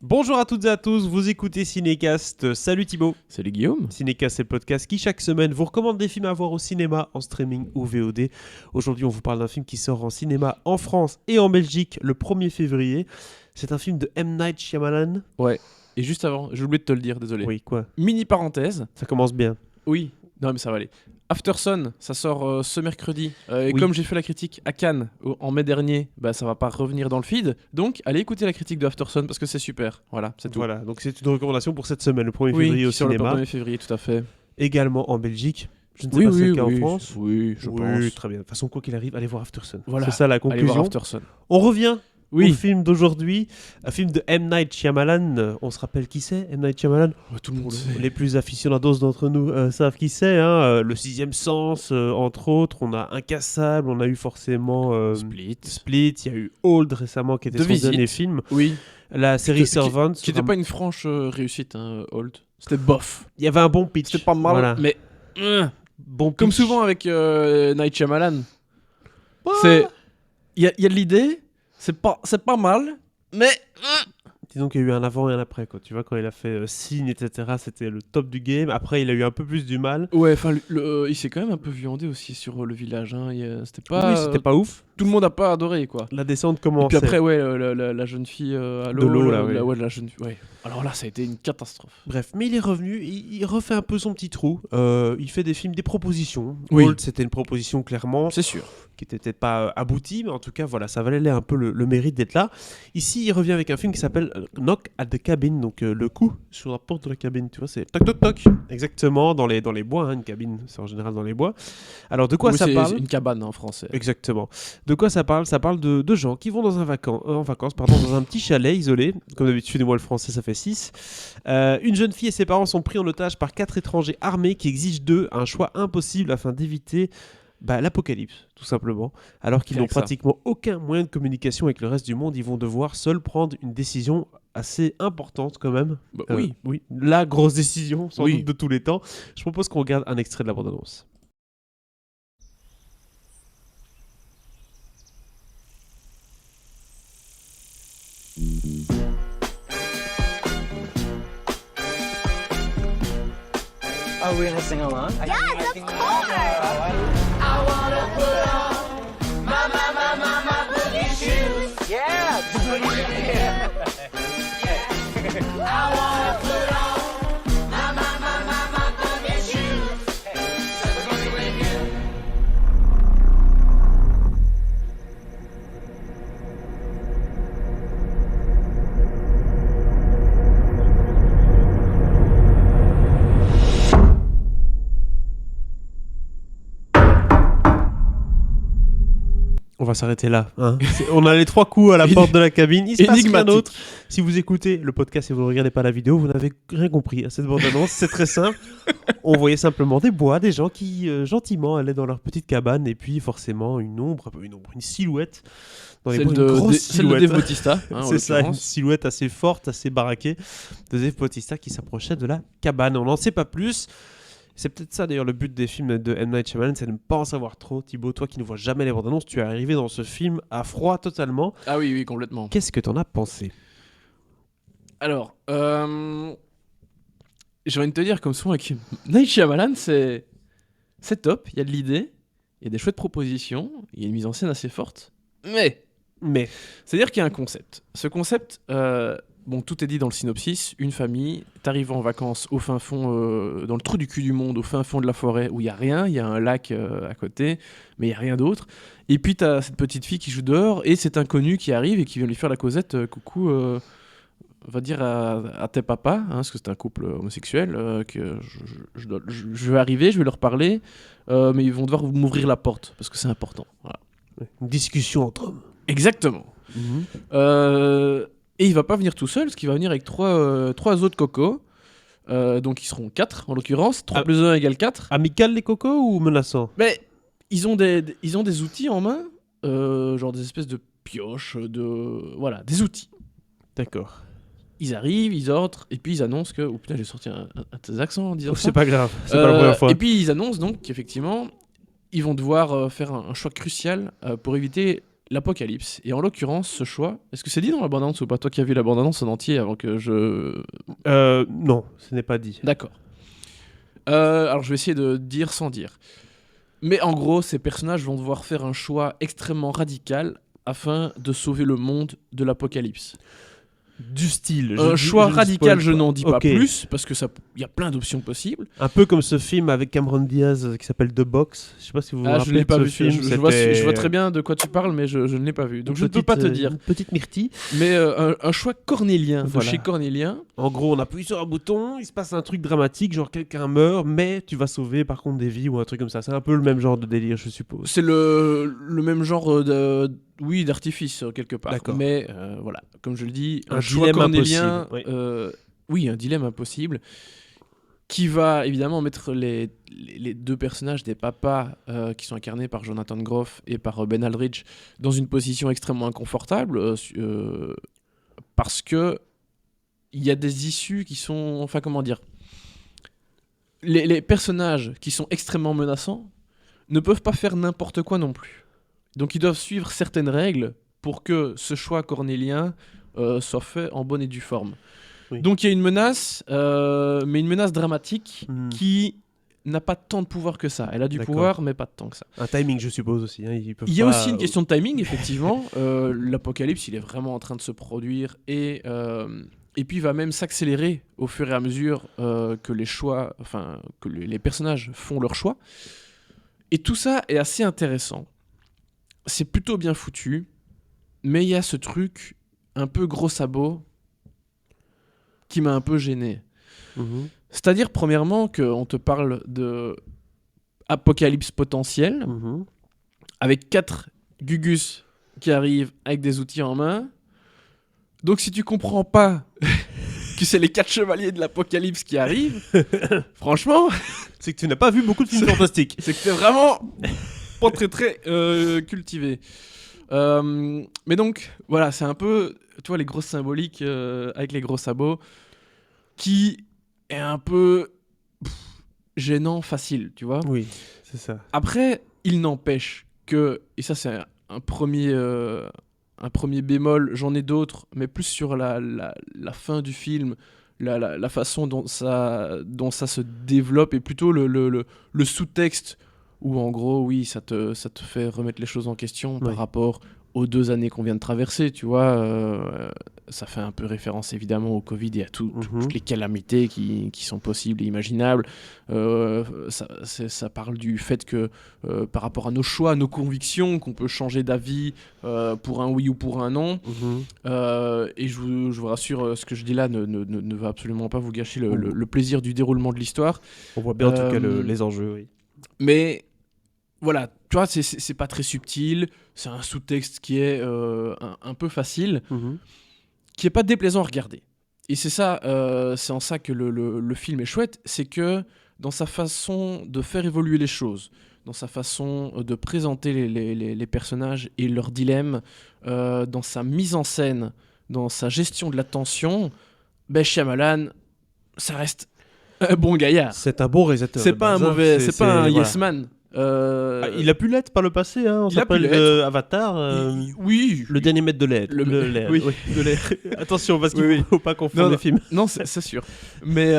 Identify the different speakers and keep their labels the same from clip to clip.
Speaker 1: Bonjour à toutes et à tous, vous écoutez Cinécast. Salut Thibaut.
Speaker 2: Salut Guillaume.
Speaker 1: Cinécast, c'est le podcast qui chaque semaine vous recommande des films à voir au cinéma, en streaming ou VOD. Aujourd'hui, on vous parle d'un film qui sort en cinéma en France et en Belgique le 1er février. C'est un film de M. Night Shyamalan.
Speaker 2: Ouais, et juste avant, j'ai oublié de te le dire, désolé.
Speaker 1: Oui, quoi?
Speaker 2: Mini parenthèse.
Speaker 1: Ça commence bien.
Speaker 2: Oui, non mais ça va aller. Aftersun, ça sort ce mercredi. Et
Speaker 1: Oui.
Speaker 2: comme j'ai fait la critique à Cannes en mai dernier, bah ça va pas revenir dans le feed. Donc allez écouter la critique de Aftersun parce que c'est super. Voilà, c'est tout.
Speaker 1: Voilà, donc c'est une recommandation pour cette semaine, le 1er
Speaker 2: Oui,
Speaker 1: février au
Speaker 2: sur
Speaker 1: cinéma.
Speaker 2: le 1er février, tout à fait.
Speaker 1: Également en Belgique. Je ne sais pas si c'est le cas en France.
Speaker 2: Oui, je pense.
Speaker 1: Très bien. De toute façon, quoi qu'il arrive, allez voir Aftersun.
Speaker 2: Voilà.
Speaker 1: C'est ça la
Speaker 2: Allez voir
Speaker 1: conclusion.
Speaker 2: Aftersun.
Speaker 1: On revient au
Speaker 2: Oui,
Speaker 1: film d'aujourd'hui, un film de M. Night Shyamalan. On se rappelle qui c'est, M. Night Shyamalan?
Speaker 2: tout le monde sait.
Speaker 1: Les plus aficionados d'entre nous savent qui c'est. Le Sixième Sens, entre autres. On a Incassable, on a eu forcément
Speaker 2: Split.
Speaker 1: Split. Il y a eu Old récemment, qui était
Speaker 2: The
Speaker 1: son
Speaker 2: Visit.
Speaker 1: dernier film.
Speaker 2: Oui.
Speaker 1: La série
Speaker 2: Qui
Speaker 1: Servants.
Speaker 2: n'était pas une franche réussite, hein, Old. C'était bof.
Speaker 1: Il y avait un bon pitch.
Speaker 2: C'était pas mal,
Speaker 1: Voilà.
Speaker 2: mais...
Speaker 1: Bon
Speaker 2: Comme
Speaker 1: pitch.
Speaker 2: souvent avec Night Shyamalan, c'est il y a de l'idée, c'est pas mal, mais
Speaker 1: Disons qu'il y a eu un avant et un après, quoi. Tu vois, quand il a fait Signe, etc., c'était le top du game. Après, il a eu un peu plus du mal.
Speaker 2: ouais, enfin il s'est quand même un peu viandé aussi sur le village, hein. C'était pas
Speaker 1: Oui, c'était pas ouf.
Speaker 2: tout le monde a pas adoré quoi.
Speaker 1: La descente
Speaker 2: Et
Speaker 1: commençait.
Speaker 2: puis après ouais la jeune fille à l'eau,
Speaker 1: De l'eau, là, oui.
Speaker 2: ouais, la jeune ouais. Alors là ça a été une catastrophe.
Speaker 1: Bref, mais il est revenu, il refait un peu son petit trou. Il fait des films, des propositions.
Speaker 2: Oui.
Speaker 1: Old, c'était une proposition clairement
Speaker 2: C'est sûr.
Speaker 1: qui n'était peut-être pas aboutie, mais en tout cas, voilà, ça valait un peu le mérite d'être là. Ici, il revient avec un film qui s'appelle Knock at the Cabin, donc le coup sur la porte de la cabine, tu vois, c'est toc toc toc, exactement, dans les bois, hein, une cabine, c'est en général dans les bois. Alors, de quoi
Speaker 2: Oui,
Speaker 1: ça
Speaker 2: c'est
Speaker 1: parle?
Speaker 2: une cabane en français.
Speaker 1: Exactement. De quoi ça parle? Ça parle de gens qui vont dans en vacances, dans un petit chalet isolé. Comme d'habitude, moi le français, ça fait 6. Une jeune fille et ses parents sont pris en otage par 4 étrangers armés qui exigent d'eux un choix impossible afin d'éviter l'apocalypse, tout simplement. Alors qu'ils
Speaker 2: Rien
Speaker 1: n'ont
Speaker 2: que ça.
Speaker 1: pratiquement aucun moyen de communication avec le reste du monde, ils vont devoir seuls prendre une décision assez importante quand même.
Speaker 2: Bah,
Speaker 1: Oui, la grosse décision, sans
Speaker 2: Oui.
Speaker 1: doute de tous les temps. Je propose qu'on regarde un extrait de la bande-annonce.
Speaker 3: Are we gonna sing along?
Speaker 4: Yes, of course!
Speaker 3: Yeah!
Speaker 1: On va s'arrêter là. Hein. On a les 3 coups à la porte de la cabine. Il se passe rien
Speaker 2: Énigmatique.
Speaker 1: d'autre. Si vous écoutez le podcast et vous ne regardez pas la vidéo, vous n'avez rien compris à cette bande-annonce. C'est très simple. On voyait simplement des bois, des gens qui gentiment allaient dans leur petite cabane et puis forcément une silhouette. Dans les bois, une grosse
Speaker 2: celle de
Speaker 1: silhouette.
Speaker 2: Dave Bautista, hein, en
Speaker 1: C'est ça, une
Speaker 2: l'occurrence.
Speaker 1: silhouette assez forte, assez baraquée de Dave Bautista qui s'approchait de la cabane. On n'en sait pas plus. C'est peut-être ça d'ailleurs le but des films de M. Night Shyamalan, c'est de ne pas en savoir trop. Thibaut, toi qui ne vois jamais les bandes annonces, tu es arrivé dans ce film à froid totalement.
Speaker 2: Ah oui, complètement.
Speaker 1: Qu'est-ce que t'en as pensé?
Speaker 2: Alors, j'ai envie de te dire, comme souvent avec Night Shyamalan, c'est top, il y a de l'idée, il y a des chouettes propositions, il y a une mise en scène assez forte, mais, c'est-à-dire qu'il y a un concept. Ce concept, bon, tout est dit dans le synopsis, une famille, t'arrives en vacances au fin fond, dans le trou du cul du monde, au fin fond de la forêt, où il n'y a rien, il y a un lac à côté, mais il n'y a rien d'autre, et puis t'as cette petite fille qui joue dehors, et cet inconnu qui arrive et qui vient lui faire la causette, coucou... va dire à tes papas, hein, parce que c'est un couple homosexuel, que je vais arriver, je vais leur parler, mais ils vont devoir m'ouvrir la porte, parce que c'est important. Voilà.
Speaker 1: Une discussion entre hommes.
Speaker 2: Exactement. Et il va pas venir tout seul, parce qu'il va venir avec trois autres cocos, donc ils seront 4 en l'occurrence, 3
Speaker 1: Ah.
Speaker 2: plus 1 égale 4.
Speaker 1: Amical les cocos ou menaçant?
Speaker 2: Mais ils ont des outils en main, genre des espèces de pioches, voilà, des outils.
Speaker 1: D'accord.
Speaker 2: Ils arrivent, ils entrent, et puis ils annoncent que... Oh putain, j'ai sorti un de tes accents en disant ça.
Speaker 1: C'est pas grave, c'est pas la première fois.
Speaker 2: Et puis ils annoncent donc qu'effectivement, ils vont devoir faire un choix crucial pour éviter l'Apocalypse. Et en l'occurrence, ce choix, est-ce que c'est dit dans la bande-annonce ou pas? Toi qui as vu la bande-annonce en entier avant que je...
Speaker 1: Non, ce n'est pas dit.
Speaker 2: D'accord. Alors je vais essayer de dire sans dire. Mais en gros, ces personnages vont devoir faire un choix extrêmement radical afin de sauver le monde de l'apocalypse.
Speaker 1: Du style.
Speaker 2: Un choix
Speaker 1: je ne
Speaker 2: radical,
Speaker 1: spoil
Speaker 2: je
Speaker 1: pas.
Speaker 2: n'en dis pas
Speaker 1: Ok.
Speaker 2: plus, parce que il y a plein d'options possibles.
Speaker 1: Un peu comme ce film avec Cameron Diaz qui s'appelle The Box. Je sais pas si vous vous
Speaker 2: Ah, je
Speaker 1: rappelez
Speaker 2: ne l'ai
Speaker 1: de
Speaker 2: pas
Speaker 1: ce
Speaker 2: vu.
Speaker 1: film.
Speaker 2: Je vois très bien de quoi tu parles, mais je ne l'ai pas vu. Donc je ne peux pas te dire.
Speaker 1: Une petite myrtille.
Speaker 2: Mais un choix cornélien, de
Speaker 1: Voilà.
Speaker 2: chez Cornélien.
Speaker 1: En gros, on appuie sur un bouton, il se passe un truc dramatique, genre quelqu'un meurt, mais tu vas sauver par contre des vies ou un truc comme ça. C'est un peu le même genre de délire, je suppose.
Speaker 2: C'est le même genre d'artifice quelque part.
Speaker 1: D'accord.
Speaker 2: Mais voilà, comme je le dis, un
Speaker 1: Un
Speaker 2: choix
Speaker 1: dilemme
Speaker 2: cornélien,
Speaker 1: impossible,
Speaker 2: oui, un dilemme impossible, qui va évidemment mettre les deux personnages des papas qui sont incarnés par Jonathan Groff et par Ben Aldridge dans une position extrêmement inconfortable parce que il y a des issues qui sont, enfin comment dire, les personnages qui sont extrêmement menaçants ne peuvent pas faire n'importe quoi non plus. Donc ils doivent suivre certaines règles pour que ce choix cornélien soit fait en bonne et due forme.
Speaker 1: Oui.
Speaker 2: Donc il y a une menace, mais une menace dramatique qui n'a pas tant de pouvoir que ça. Elle a du
Speaker 1: D'accord.
Speaker 2: pouvoir, mais pas tant que ça.
Speaker 1: Un timing, je suppose aussi. Hein.
Speaker 2: Il y a aussi une question de timing, effectivement. L'apocalypse, il est vraiment en train de se produire et puis il va même s'accélérer au fur et à mesure que les choix, enfin que les personnages font leurs choix. Et tout ça est assez intéressant. C'est plutôt bien foutu, mais il y a ce truc un peu gros sabot qui m'a un peu gêné.
Speaker 1: Mhm.
Speaker 2: C'est-à-dire, premièrement, qu'on te parle de apocalypse potentiel,
Speaker 1: Mhm.
Speaker 2: avec 4 Gugus qui arrivent avec des outils en main. Donc si tu comprends pas que c'est les 4 chevaliers de l'apocalypse qui arrivent, franchement,
Speaker 1: C'est que tu n'as pas vu beaucoup de films fantastiques.
Speaker 2: c'est que t'es vraiment pas très très cultivé. Mais donc, voilà, c'est un peu, tu vois, les grosses symboliques avec les gros sabots, qui est un peu gênant, facile, tu vois.
Speaker 1: Oui, c'est ça.
Speaker 2: Après, il n'empêche que, et ça c'est un premier bémol, j'en ai d'autres, mais plus sur la fin du film, la façon dont ça se développe, et plutôt le sous-texte, où en gros, oui, ça te fait remettre les choses en question par
Speaker 1: Oui.
Speaker 2: rapport aux 2 années qu'on vient de traverser, tu vois. Ça fait un peu référence évidemment au Covid et à toutes les calamités qui sont possibles et imaginables. Ça parle du fait que par rapport à nos choix, nos convictions, qu'on peut changer d'avis pour un oui ou pour un non. Et je vous rassure, ce que je dis là ne va absolument pas vous gâcher le plaisir du déroulement de l'histoire.
Speaker 1: On voit bien en tout cas les enjeux, oui.
Speaker 2: Mais voilà, tu vois, c'est pas très subtil, c'est un sous-texte qui est un peu facile, qui est pas déplaisant à regarder. Et c'est ça, c'est en ça que le film est chouette, c'est que dans sa façon de faire évoluer les choses, dans sa façon de présenter les personnages et leurs dilemmes, dans sa mise en scène, dans sa gestion de la tension, ben Shyamalan, ça reste un bon gaillard.
Speaker 1: C'est un bon réalisateur.
Speaker 2: C'est
Speaker 1: de
Speaker 2: pas un
Speaker 1: base, hein.
Speaker 2: mauvais, c'est pas un
Speaker 1: voilà.
Speaker 2: yes man.
Speaker 1: Ah, il a pu l'être par le passé, hein. On
Speaker 2: Il a pu
Speaker 1: s'appelle
Speaker 2: l'être.
Speaker 1: Avatar.
Speaker 2: Oui.
Speaker 1: Le dernier maître de l'air. l'air,
Speaker 2: oui,
Speaker 1: oui.
Speaker 2: de l'air.
Speaker 1: Attention, parce qu'il
Speaker 2: Oui, oui.
Speaker 1: faut pas confondre
Speaker 2: Non,
Speaker 1: les films.
Speaker 2: Non, c'est sûr. Mais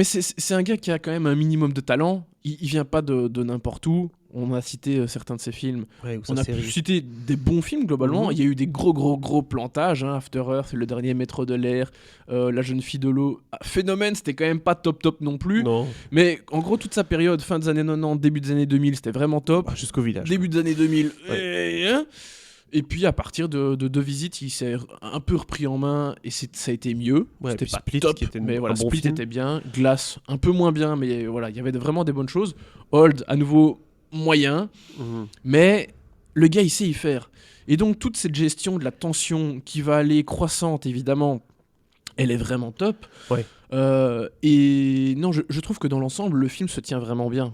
Speaker 2: c'est un gars qui a quand même un minimum de talent. Il vient pas de n'importe où. On a cité certains de ses films.
Speaker 1: Ouais, ou
Speaker 2: On
Speaker 1: sa
Speaker 2: a
Speaker 1: série.
Speaker 2: pu citer des bons films globalement. Il y a eu des gros plantages. Hein. After Earth, Le Dernier Maître de l'air, La Jeune Fille de l'eau. Phénomène, c'était quand même pas top non plus.
Speaker 1: Non.
Speaker 2: Mais en gros, toute sa période, fin des années 90, début des années 2000, c'était vraiment top.
Speaker 1: Ah, jusqu'au village.
Speaker 2: Début des années 2000.
Speaker 1: Ouais.
Speaker 2: Et puis à partir de 2 visites, il s'est un peu repris en main et ça a été mieux.
Speaker 1: Ouais,
Speaker 2: C'était
Speaker 1: puis
Speaker 2: pas
Speaker 1: Split,
Speaker 2: top,
Speaker 1: qui était
Speaker 2: mais
Speaker 1: un
Speaker 2: voilà,
Speaker 1: bon
Speaker 2: Split
Speaker 1: film.
Speaker 2: était bien. Glass, un peu moins bien, mais voilà, il y avait vraiment des bonnes choses. Old, à nouveau, moyen. Mais le gars, il sait y faire. Et donc toute cette gestion de la tension qui va aller croissante, évidemment, elle est vraiment top.
Speaker 1: Ouais.
Speaker 2: Et non, je trouve que dans l'ensemble, le film se tient vraiment bien.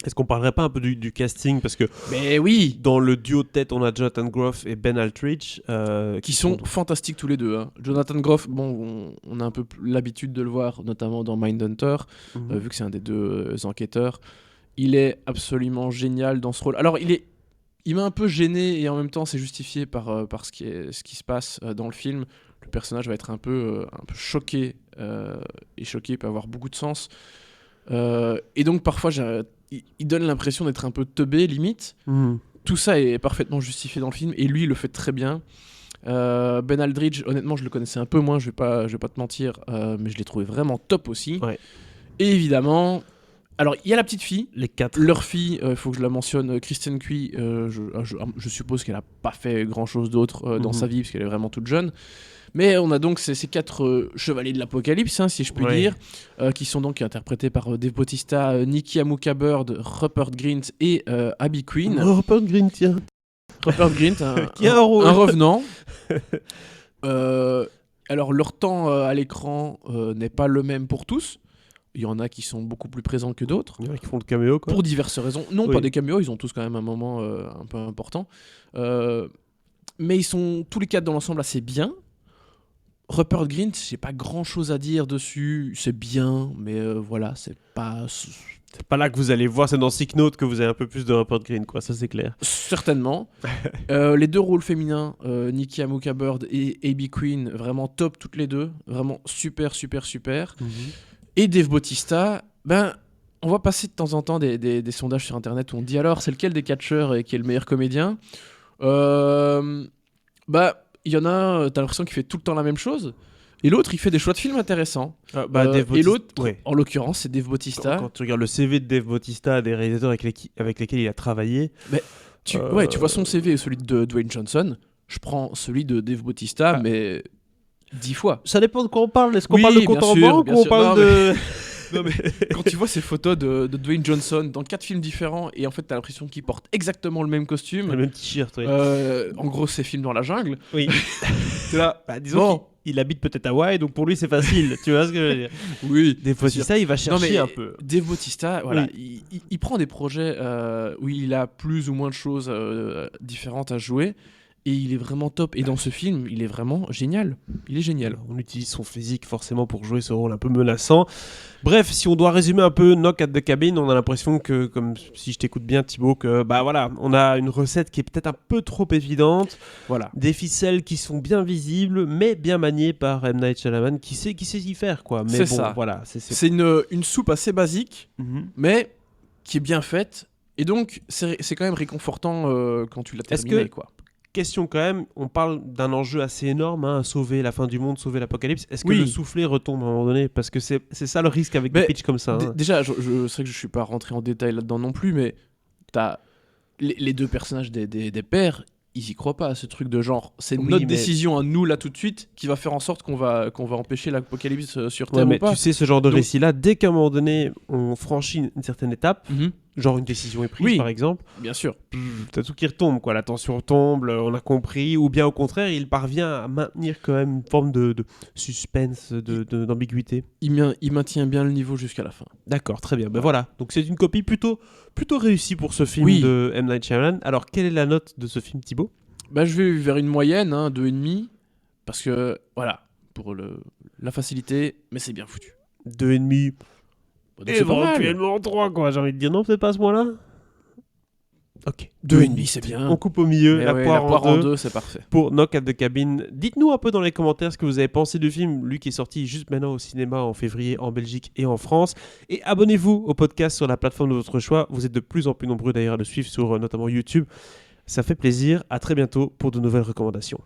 Speaker 1: Est-ce qu'on parlerait pas un peu du casting? Parce que
Speaker 2: Mais oui,
Speaker 1: dans le duo de tête, on a Jonathan Groff et Ben Aldridge.
Speaker 2: qui sont fantastiques tous les deux. Hein. Jonathan Groff, bon, on a un peu l'habitude de le voir, notamment dans Mindhunter, vu que c'est un des 2 enquêteurs. Il est absolument génial dans ce rôle. Alors, il est il m'a un peu gêné et en même temps c'est justifié par ce qui se passe dans le film. Le personnage va être un peu choqué et choqué peut avoir beaucoup de sens. Et donc parfois il donne l'impression d'être un peu teubé limite. Tout ça est parfaitement justifié dans le film et lui il le fait très bien. Ben Aldridge, honnêtement je le connaissais un peu moins, je vais pas te mentir, mais je l'ai trouvé vraiment top aussi.
Speaker 1: Ouais.
Speaker 2: Et évidemment, alors il y a la petite fille,
Speaker 1: Les 4.
Speaker 2: leur fille, il faut que je la mentionne, Kristen Cui, je suppose qu'elle a pas fait grand chose d'autre dans sa vie parce qu'elle est vraiment toute jeune. Mais on a donc ces 4 chevaliers de l'apocalypse, si je puis dire, qui sont donc interprétés par Dave Bautista, Nikki Amuka Bird, Rupert Grint et Abby Quinn.
Speaker 1: Rupert Grint, tiens.
Speaker 2: Rupert Grint,
Speaker 1: Qui a un rôle.
Speaker 2: un revenant. Alors leur temps à l'écran n'est pas le même pour tous. Il y en a qui sont beaucoup plus présents que d'autres.
Speaker 1: Il y en a qui font le caméo, quoi.
Speaker 2: Pour diverses raisons. Non,
Speaker 1: Oui.
Speaker 2: pas des caméos, ils ont tous quand même un moment un peu important. Mais ils sont tous les 4 dans l'ensemble assez bien. Rupert Grint, j'ai pas grand chose à dire dessus. C'est bien, mais voilà, c'est pas.
Speaker 1: C'est pas là que vous allez voir, c'est dans Sick Note que vous avez un peu plus de Rupert Grint, quoi, ça c'est clair.
Speaker 2: Certainement. Les 2 rôles féminins, Nikki Amuka Bird et Abby Quinn, vraiment top toutes les 2. Vraiment super. Et Dave Bautista, on va passer de temps en temps des sondages sur internet où on dit alors c'est lequel des catcheurs qui est le meilleur comédien. Il y en a, t'as l'impression qu'il fait tout le temps la même chose. Et l'autre, il fait des choix de films intéressants.
Speaker 1: Dave Bautista,
Speaker 2: et l'autre,
Speaker 1: ouais.
Speaker 2: en l'occurrence, c'est Dave Bautista.
Speaker 1: Quand tu regardes le CV de Dave Bautista, des réalisateurs avec lesquels il a travaillé.
Speaker 2: Tu vois son CV et celui de Dwayne Johnson. Je prends celui de Dave Bautista, mais 10 fois.
Speaker 1: Ça dépend de quoi on parle. Est-ce qu'on
Speaker 2: Oui,
Speaker 1: parle de
Speaker 2: bien
Speaker 1: compte en
Speaker 2: sûr,
Speaker 1: banque
Speaker 2: bien
Speaker 1: ou on
Speaker 2: sûr.
Speaker 1: parle
Speaker 2: Non,
Speaker 1: de.
Speaker 2: Non, mais quand tu vois ces photos de Dwayne Johnson dans 4 films différents et en fait t'as l'impression qu'il porte exactement le même costume.
Speaker 1: Le même t-shirt, oui.
Speaker 2: En gros, c'est film dans la jungle.
Speaker 1: Oui.
Speaker 2: T'es là.
Speaker 1: Disons
Speaker 2: Bon.
Speaker 1: qu'il habite peut-être à Hawaï, donc pour lui c'est facile. Tu vois ce que je veux dire?
Speaker 2: Oui.
Speaker 1: Des fois,
Speaker 2: sûr.
Speaker 1: ça, il va chercher
Speaker 2: mais
Speaker 1: un peu.
Speaker 2: Dave Bautista, voilà, il prend des projets où il a plus ou moins de choses différentes à jouer et il est vraiment top. Et dans ce film, il est vraiment génial. Il est génial.
Speaker 1: On utilise son physique forcément pour jouer ce rôle un peu menaçant. Bref, si on doit résumer un peu Knock at the Cabin, on a l'impression que, comme si je t'écoute bien Thibaut, que voilà, on a une recette qui est peut-être un peu trop évidente.
Speaker 2: Voilà.
Speaker 1: Des ficelles qui sont bien visibles, mais bien maniées par M. Night Shyamalan, qui sait y faire, quoi. Mais
Speaker 2: C'est
Speaker 1: bon,
Speaker 2: ça.
Speaker 1: voilà.
Speaker 2: C'est une soupe assez basique,
Speaker 1: Mhm.
Speaker 2: mais qui est bien faite. Et donc, c'est quand même réconfortant quand tu l'as
Speaker 1: Est-ce
Speaker 2: terminé,
Speaker 1: que-
Speaker 2: quoi.
Speaker 1: Question quand même, on parle d'un enjeu assez énorme, sauver la fin du monde, sauver l'apocalypse. Est-ce que
Speaker 2: Oui.
Speaker 1: le soufflet retombe à un moment donné? Parce que c'est ça le risque avec des
Speaker 2: Mais
Speaker 1: pitchs comme ça.
Speaker 2: Déjà, c'est vrai que je suis pas rentré en détail là-dedans non plus, mais t'as les 2 personnages des pères, ils y croient pas à ce truc de genre. C'est
Speaker 1: Oui,
Speaker 2: notre
Speaker 1: mais-
Speaker 2: décision à nous là tout de suite qui va faire en sorte qu'on va empêcher l'apocalypse sur
Speaker 1: Ouais,
Speaker 2: Terre
Speaker 1: mais
Speaker 2: ou pas.
Speaker 1: tu sais, ce genre de
Speaker 2: Donc-
Speaker 1: récit-là, dès qu'à un moment donné, on franchit une certaine étape,
Speaker 2: Mhm.
Speaker 1: genre une décision est prise
Speaker 2: Oui.
Speaker 1: par exemple,
Speaker 2: Bien sûr.
Speaker 1: t'as tout qui retombe, quoi. La tension tombe, on a compris, ou bien au contraire, il parvient à maintenir quand même une forme de suspense, d'ambiguïté.
Speaker 2: Il maintient bien le niveau jusqu'à la fin.
Speaker 1: D'accord, très bien. Ben voilà, donc c'est une copie plutôt réussie pour ce film
Speaker 2: Oui.
Speaker 1: de M. Night Shyamalan. Alors, quelle est la note de ce film, Thibaut?
Speaker 2: Je vais vers une moyenne, 2,5, parce que voilà, pour la facilité, mais c'est bien foutu.
Speaker 1: 2,5.
Speaker 2: Bon, donc c'est pas mal.
Speaker 1: Éventuellement 3, quoi. J'ai envie de dire non, peut-être pas à ce point-là. Ok.
Speaker 2: 2,5, c'est bien.
Speaker 1: On coupe au milieu,
Speaker 2: Mais
Speaker 1: la
Speaker 2: ouais,
Speaker 1: poire en deux.
Speaker 2: 2, c'est parfait.
Speaker 1: Pour Knock at the Cabin. Dites-nous un peu dans les commentaires ce que vous avez pensé du film, lui qui est sorti juste maintenant au cinéma en février en Belgique et en France. Et abonnez-vous au podcast sur la plateforme de votre choix. Vous êtes de plus en plus nombreux d'ailleurs à le suivre sur notamment YouTube. Ça fait plaisir. À très bientôt pour de nouvelles recommandations.